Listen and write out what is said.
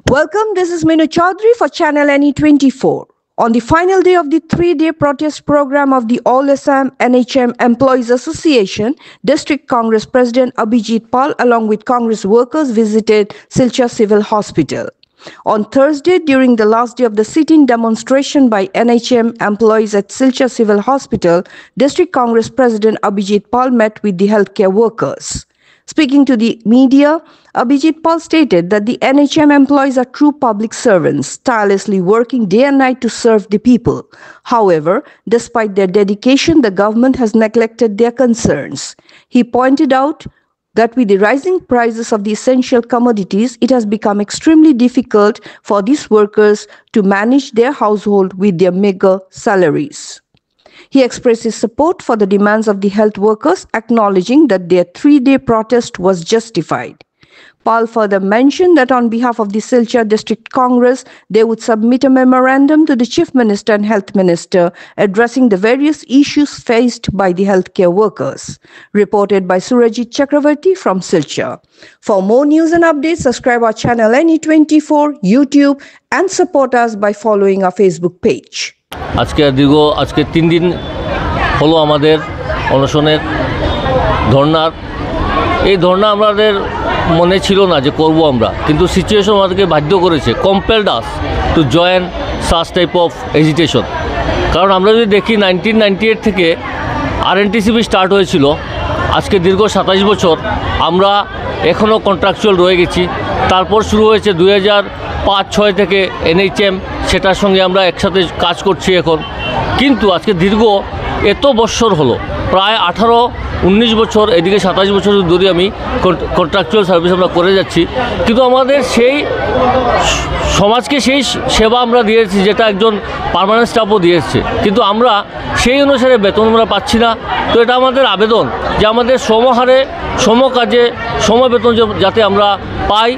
Welcome, this is Minu Chaudhary for Channel NE24. On the final day of the three-day protest program of the All Assam NHM Employees Association, District Congress President Abhijit Pal along with Congress workers visited Silchar Civil Hospital. On Thursday, during the last day of the sit-in demonstration by NHM employees at Silchar Civil Hospital, District Congress President Abhijit Pal met with the healthcare workers. Speaking to the media, Abhijit Pal stated that the NHM employees are true public servants, tirelessly working day and night to serve the people. However, despite their dedication, the government has neglected their concerns. He pointed out that with the rising prices of the essential commodities, it has become extremely difficult for these workers to manage their household with their meager salaries. He expressed his support for the demands of the health workers, acknowledging that their three-day protest was justified. Pal further mentioned that on behalf of the Silchar District Congress, they would submit a memorandum to the Chief Minister and Health Minister addressing the various issues faced by the healthcare workers. Reported by Surajit Chakravarti from Silchar. For more news and updates, subscribe our channel NE24, YouTube, and support us by following our Facebook page. আজকে 3 দিন হলো আমাদের অনশনের ধর্নার এই ধর্না আমাদের মনে ছিল না যে করব আমরা, কিন্তু সিচুয়েশন আমাদেরকে বাধ্য করেছে, compelled us to join such type of agitation. কারণ আমরা যদি দেখি 1998 থেকে আরএনটিসিপি স্টার্ট হয়েছিল, আজকে দীর্ঘ 27 বছর আমরা এখনও কন্ট্রাকচুয়াল রয়ে গেছি। তারপর শুরু হয়েছে 2005-06 থেকে এনএইচএম, সেটার সঙ্গে আমরা একসাথে কাজ করছি এখন। কিন্তু আজকে দীর্ঘ এত বছর হলো, প্রায় 18-19 বছর, এদিকে 27 বছর ধরে আমি কন্ট্রাকচুয়াল সার্ভিস আমরা করে যাচ্ছি, কিন্তু আমাদের সেই সমাজকে সেই সেবা আমরা দিয়েছি যেটা একজন পার্মানেন্ট স্টাফও দিয়েছে, কিন্তু আমরা সেই অনুসারে বেতন আমরা পাচ্ছি না। তো এটা আমাদের আবেদন যে আমাদের সমহারে সমকাজে সমবেতন যাতে আমরা পাই।